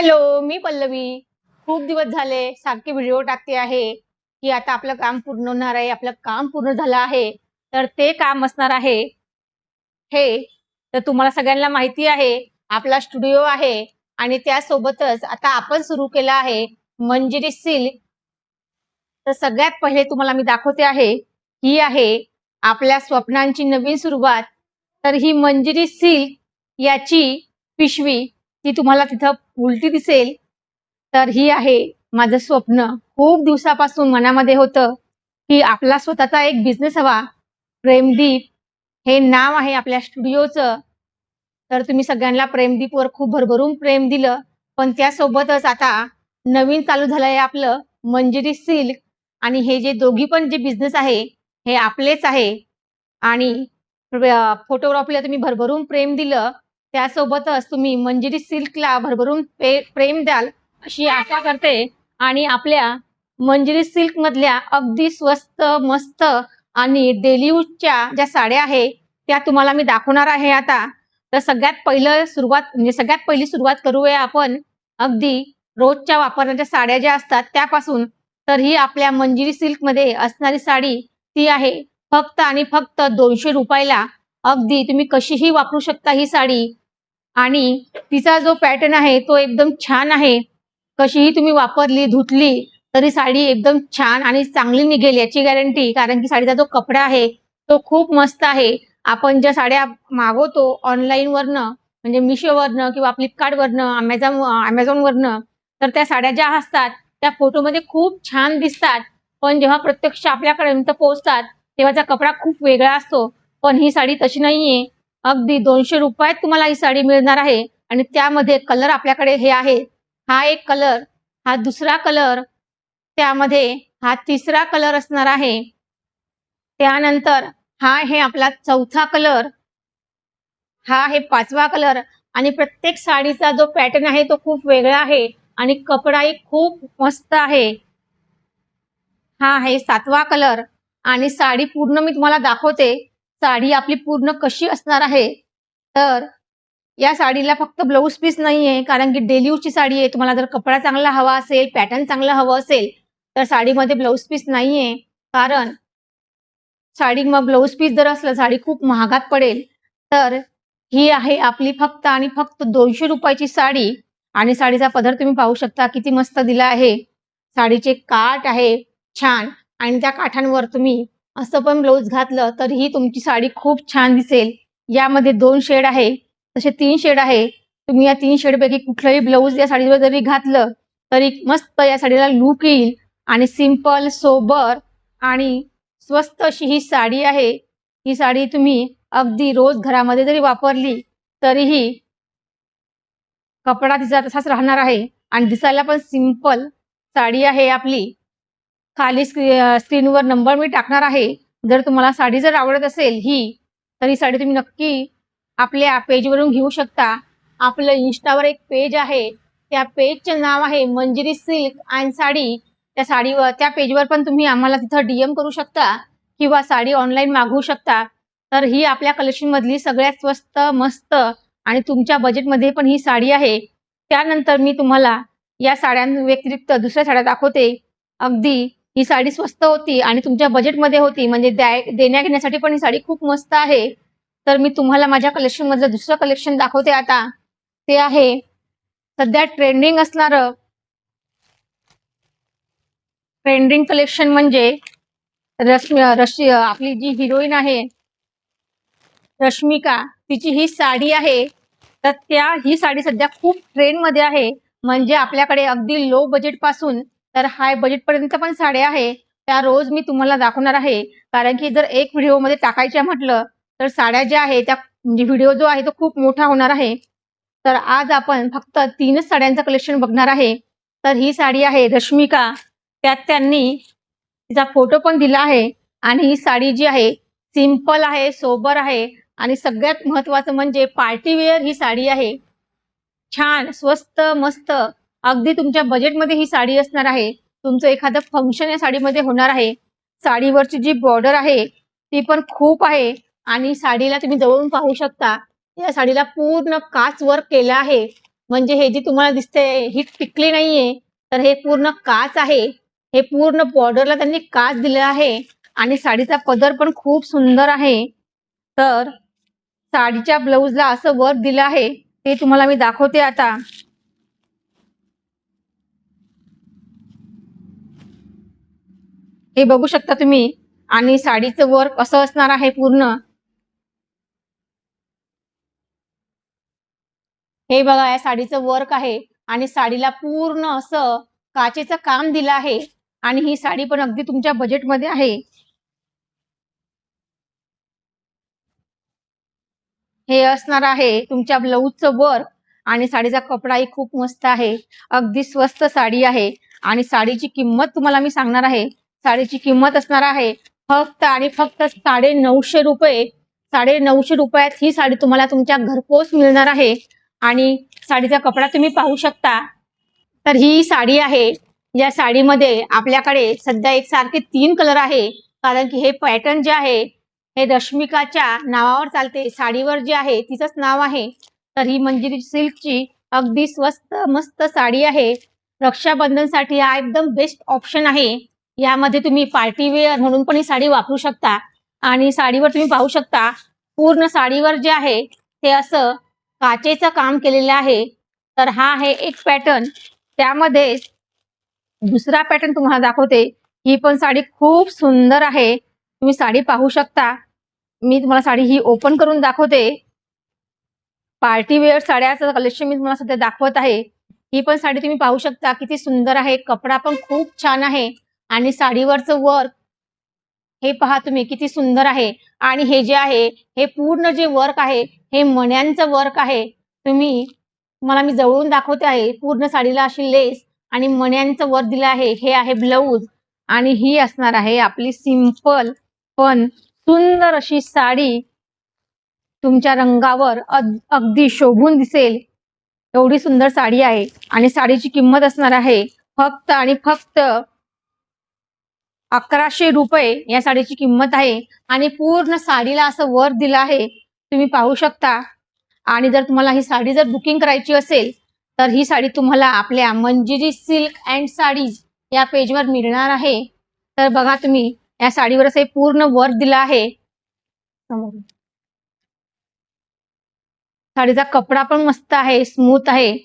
Hello, मी पल्लवी. खूप दिवस झाले सारखे व्हिडिओ टाकते आहे, की आता आपलं काम पूर्ण होणार आहे. आपलं काम पूर्ण झालं आहे. तर ते काम असणार आहे हे, तर तुम्हाला सगळ्यांना माहिती आहे, आपला स्टुडिओ आहे आणि त्यासोबतच आता आपण सुरू केलं आहे मंजिरी सिल्क. तर सगळ्यात पहिले तुम्हाला मी दाखवते आहे, ही आहे आपल्या स्वप्नांची नवीन सुरुवात. तर ही मंजिरी सिल्क याची पिशवी ती तुम्हाला तिथं उलटी दिसेल. तर ही आहे माझं स्वप्न. खूप दिवसापासून मनामध्ये होतं, की आपला स्वतःचा एक बिझनेस हवा. प्रेमदीप हे नाव आहे आपल्या स्टुडिओचं. तर तुम्ही सगळ्यांना प्रेमदीपवर खूप भरभरून प्रेम दिलं. पण त्यासोबतच आता नवीन चालू झालं आहे आपलं मंजिरी सिल्क आणि हे जे दोघी पण जे बिझनेस आहे, हे आपलेच आहे. आणि फोटोग्राफीला तुम्ही भरभरून प्रेम दिलं. त्यासोबतच तुम्ही मंजिरी सिल्कला भरभरून प्रेम द्याल अशी आशा करते. आणि आपल्या मंजिरी सिल्कमधल्या अगदी स्वस्त, मस्त आणि डेली यूजच्या ज्या साड्या आहे, त्या तुम्हाला मी दाखवणार आहे आता. तर सगळ्यात पहिली सुरुवात करूया आपण अगदी रोजच्या वापरण्याच्या साड्या ज्या असतात त्यापासून. तर ही आपल्या मंजिरी सिल्कमध्ये असणारी साडी ती आहे फक्त आणि फक्त ₹200 अगदी तुम्ही कशीही वापरू शकता ही साडी. आणि तिचा जो पॅटर्न आहे तो एकदम छान आहे. कशीही तुम्ही वापरली, धुतली तरी साडी एकदम छान आणि चांगली निघेल याची गॅरंटी. कारण की साडीचा जो कपडा आहे तो खूप मस्त आहे. आपण ज्या साड्या मागवतो ऑनलाईनवरनं म्हणजे Meeshoवरनं किंवा Flipkartवरनं, Amazonवरनं, तर त्या साड्या ज्या असतात त्या फोटोमध्ये खूप छान दिसतात. पण जेव्हा प्रत्यक्ष आपल्यापर्यंत पोहोचतात तेव्हाचा कपडा खूप वेगळा असतो. पण ही साडी तशी नाहीये. अगदी ₹200त तुम्हाला ही साडी मिळणार आहे आणि त्यामध्ये कलर आपल्याकडे हे आहे. हा एक कलर, हा दुसरा कलर, त्यामध्ये हा तिसरा कलर असणार आहे. त्यानंतर हा आहे आपला चौथा कलर, हा आहे 5वा कलर आणि प्रत्येक साडीचा जो पॅटर्न आहे तो खूप वेगळा आहे आणि कपडाही खूप मस्त आहे. हा आहे 7वा कलर आणि साडी पूर्ण मी तुम्हाला दाखवते. साडी आपली पूर्ण कशी असणार आहे. तर या साडीला फक्त ब्लाउज पीस नाहीये, कारण की डेली यूजची साडी आहे. तुम्हाला जर कपडा चांगला हवा असेल, पॅटर्न चांगलं हवं असेल, तर साडीमध्ये ब्लाउज पीस नाहीये. कारण साडी मग ब्लाउज पीस जर असलं, साडी खूप महागात पडेल. तर ही आहे आपली फक्त आणि फक्त ₹200 ची साडी आणि साडीचा पदर तुम्ही पाहू शकता किती मस्त दिला आहे. साडीचे काठ आहे छान आणि त्या काठांवर तुम्ही असं पण ब्लाउज घातलं तरीही तुमची साडी खूप छान दिसेल. यामध्ये 2 शेड आहे, तसे 3 शेड आहे. तुम्ही या 3 शेडपैकी कुठलंही ब्लाउज या साडीवर जरी घातलं, तरी मस्त या साडीला लूक येईल आणि सिंपल, सोबर आणि स्वस्त अशी ही साडी आहे. ही साडी तुम्ही अगदी रोज घरामध्ये जरी वापरली, तरीही कपडा तिचा तसाच राहणार आहे आणि दिसायला पण सिंपल साडी आहे आपली. खाली स्क्रीनवर नंबर मी टाकणार आहे. जर तुम्हाला साडी जर आवडत असेल ही, तर ही साडी तुम्ही नक्की आपल्या पेजवरून घेऊ शकता. आपलं Instaवर एक पेज आहे. त्या पेजचं नाव आहे मंजिरी सिल्क अँड साडी. त्या पेजवर पण तुम्ही आम्हाला तिथं DM करू शकता किंवा साडी ऑनलाईन मागवू शकता. तर ही आपल्या कलेक्शनमधली सगळ्यात स्वस्त, मस्त आणि तुमच्या बजेटमध्ये पण ही साडी आहे. त्यानंतर मी तुम्हाला या साड्यांव्यतिरिक्त दुसऱ्या साड्या दाखवते. अगदी ही साडी स्वस्त होती आणि तुमच्या बजेटमध्ये होती म्हणजे देण्या-घेण्यासाठी पण ही साडी खूप मस्त आहे. तर मी तुम्हाला माझ्या कलेक्शनमधलं दुसरं कलेक्शन दाखवते आता. ते आहे सध्या ट्रेंडिंग कलेक्शन म्हणजे आपली जी हिरोईन आहे रश्मिका, तिची ही साडी आहे. तर ही साडी सध्या खूप ट्रेंडमध्ये आहे. म्हणजे आपल्याकडे अगदी लो बजेटपासून तर हाय बजेटपर्यंत पण साड्या आहे. त्या रोज मी तुम्हाला दाखवणार आहे. कारण की जर एक व्हिडिओमध्ये टाकायच्या म्हटलं, तर साड्या ज्या आहेत त्या म्हणजे व्हिडिओ जो आहे तो खूप मोठा होणार आहे. तर आज आपण फक्त 3च साड्यांचं कलेक्शन बघणार आहे. तर ही साडी आहे रश्मिका. त्यात त्यांनी तिचा फोटो पण दिला आहे आणि ही साडी जी आहे सिंपल आहे, सोबर आहे आणि सगळ्यात महत्त्वाचं म्हणजे पार्टी वेअर ही साडी आहे. छान, स्वस्त, मस्त अगदी तुमच्या बजेटमध्ये ही साडी असणार आहे. तुमचं एखादं फंक्शन या साडीमध्ये होणार आहे. साडीवरची जी बॉर्डर आहे ती पण खूप आहे आणि साडीला तुम्ही जवळून पाहू शकता. या साडीला पूर्ण काच वर्क केलं आहे. म्हणजे हे जे तुम्हाला दिसते ही टिकली नाहीये, तर हे पूर्ण काच आहे. हे पूर्ण बॉर्डरला त्यांनी काच दिलं आहे आणि साडीचा पदर पण खूप सुंदर आहे. तर साडीच्या ब्लाऊजला असं वर्क दिलं आहे, ते तुम्हाला मी दाखवते आता. हे बघू शकता तुम्ही आणि साडीचं वर्क असं असणार आहे पूर्ण. हे बघा या साडीचं वर्क आहे आणि साडीला पूर्ण असं काचेचं काम दिलं आहे आणि ही साडी पण अगदी तुमच्या बजेटमध्ये आहे. हे असणार आहे तुमच्या ब्लाऊजचं वर्क आणि साडीचा कपडाही खूप मस्त आहे. अगदी स्वस्त साडी आहे आणि साडीची किंमत तुम्हाला मी सांगणार आहे. साडीची किंमत असणार आहे फक्त आणि फक्त ₹950. ₹950 ही साडी तुम्हाला तुमच्या घरपोच मिळणार आहे आणि साडीचा कपडा तुम्ही पाहू शकता. तर ही साडी आहे. या साडीमध्ये आपल्याकडे सध्या एकसारखे 3 कलर आहे. कारण की हे पॅटर्न जे आहे हे रश्मिकाच्या नावावर चालते. साडीवर जे आहे तिचंच नाव आहे. तर ही मंजिरी सिल्कची अगदी स्वस्त मस्त साडी आहे. रक्षाबंधनसाठी हा एकदम बेस्ट ऑप्शन आहे. यामध्ये तुम्ही पार्टी वेअर म्हणून पण ही साडी वापरू शकता आणि साडीवर तुम्ही पाहू शकता पूर्ण साडीवर जे आहे ते असं काचेचं काम केलेलं आहे. तर हा आहे एक पॅटर्न. त्यामध्ये दुसरा पॅटर्न तुम्हाला दाखवते. ही पण साडी खूप सुंदर आहे. तुम्ही साडी पाहू शकता. मी तुम्हाला साडी ही ओपन करून दाखवते. पार्टी वेअर साड्याचं कलेक्शन मी तुम्हाला सध्या दाखवत आहे. ही पण साडी तुम्ही पाहू शकता किती सुंदर आहे. कपडा पण खूप छान आहे आणि साडीवरचं वर्क हे पहा तुम्ही किती सुंदर आहे आणि हे जे आहे हे पूर्ण जे वर्क आहे हे मण्यांचं वर्क आहे. तुम्हाला मी जवळून दाखवते आहे. पूर्ण साडीला अशी लेस आणि मण्यांचं वर्क दिलं आहे. हे आहे ब्लाऊज आणि ही असणार आहे आपली सिंपल पण सुंदर अशी साडी. तुमच्या रंगावर अगदी शोभून दिसेल एवढी सुंदर साडी आहे आणि साडीची किंमत असणार आहे फक्त आणि फक्त ₹1100 या साडीची किंमत आहे आणि पूर्ण साडीला असं वर्क दिलं आहे. तुम्ही पाहू शकता आणि जर तुम्हाला ही साडी जर बुकिंग करायची असेल तर ही साडी तुम्हाला आपल्या मंजिरी सिल्क अँड साडीज या पेजवर मिळणार आहे. तर बघा तुम्ही या साडीवर असं पूर्ण वर्क दिलं आहे. साडीचा कपडा पण मस्त आहे, स्मूथ आहे.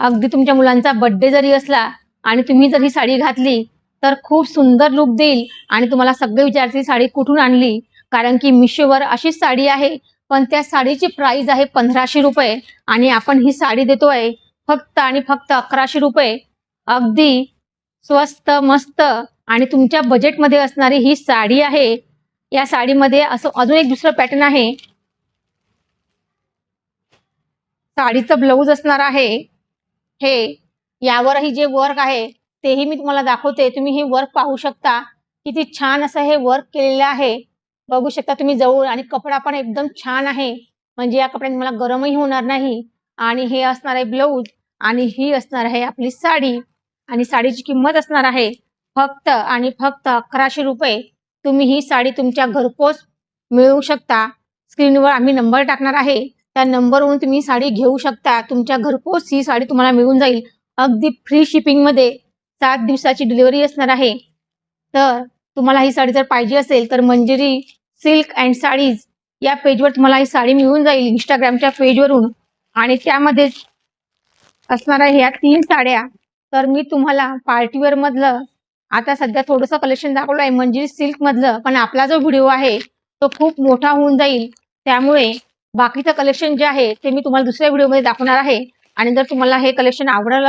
अगदी तुमच्या मुलांचा बर्थडे जरी असला आणि तुम्ही जर ही साडी घातली तर खूप सुंदर लुक देईल आणि तुम्हाला सगळे विचारतील साडी कुठून आणली. कारण की मिशोवर अशीच साडी आहे पण त्या साडीची प्राइस आहे ₹1500 आणि आपण ही साडी देतोय फक्त आणि फक्त ₹1100. अगदी स्वस्त मस्त आणि तुमच्या बजेटमध्ये असणारी ही साडी आहे. या साडीमध्ये असं अजून एक दुसरं पॅटर्न आहे. साडीचं ब्लाऊज असणार आहे हे. यावरही जे वर्क आहे तेही मी तुम्हाला दाखवते. तुम्ही हे वर्क पाहू शकता किती छान असं हे वर्क केलेलं आहे. बघू शकता तुम्ही जवळ आणि कपडा पण एकदम छान आहे. म्हणजे या कपड्याने मला गरमही होणार नाही आणि हे असणार आहे ब्लाऊज आणि ही असणार आहे आपली साडी आणि साडीची किंमत असणार आहे फक्त आणि फक्त ₹1100. तुम्ही ही साडी तुमच्या घरपोच मिळवू शकता. स्क्रीनवर आम्ही नंबर टाकणार आहे. त्या नंबरवरून तुम्ही साडी घेऊ शकता. तुमच्या घरपोच ही साडी तुम्हाला मिळून जाईल. अगदी फ्री शिपिंगमध्ये 7 दिवसाची डिलिव्हरी असणार आहे. तर तुम्हाला ही साडी जर पाहिजे असेल तर मंजिरी सिल्क अँड साडीज या पेजवर तुम्हाला ही साडी मिळून जाईल Instagramच्या पेजवरून आणि त्यामध्ये असणार आहे ह्या 3 साड्या. तर मी तुम्हाला पार्टीवेअर मधलं आता सध्या थोडंसं कलेक्शन दाखवलं आहे मंजिरी सिल्क मधलं. पण आपला जो व्हिडिओ आहे तो खूप मोठा होऊन जाईल. त्यामुळे बाकीचं कलेक्शन जे आहे ते मी तुम्हाला दुसऱ्या व्हिडिओमध्ये दाखवणार आहे. आणि जर तुम्हाला हे कलेक्शन आवडलं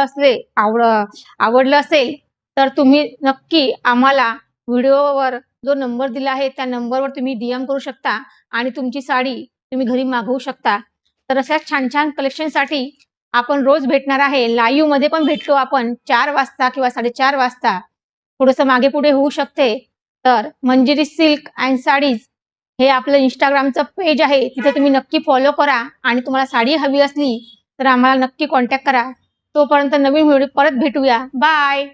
असेल तर तुम्ही नक्की आम्हाला व्हिडिओवर जो नंबर दिला आहे त्या नंबरवर तुम्ही DM करू शकता आणि तुमची साडी तुम्ही घरी मागवू शकता. तर अशा छान छान कलेक्शनसाठी आपण रोज भेटणार आहे. लाईव्ह मध्ये पण भेटतो आपण 4 वाजता किंवा 4:30 वाजता. थोडंसं मागे पुढे होऊ शकते. तर मंजिरी सिल्क अँड साडीज हे आपलं Instagramचं पेज आहे. तिथे तुम्ही नक्की फॉलो करा आणि तुम्हाला साडी हवी असली तर आम्हाला नक्की कॉन्टॅक्ट करा. तोपर्यंत नवीन व्हिडिओ परत भेटूया. बाय.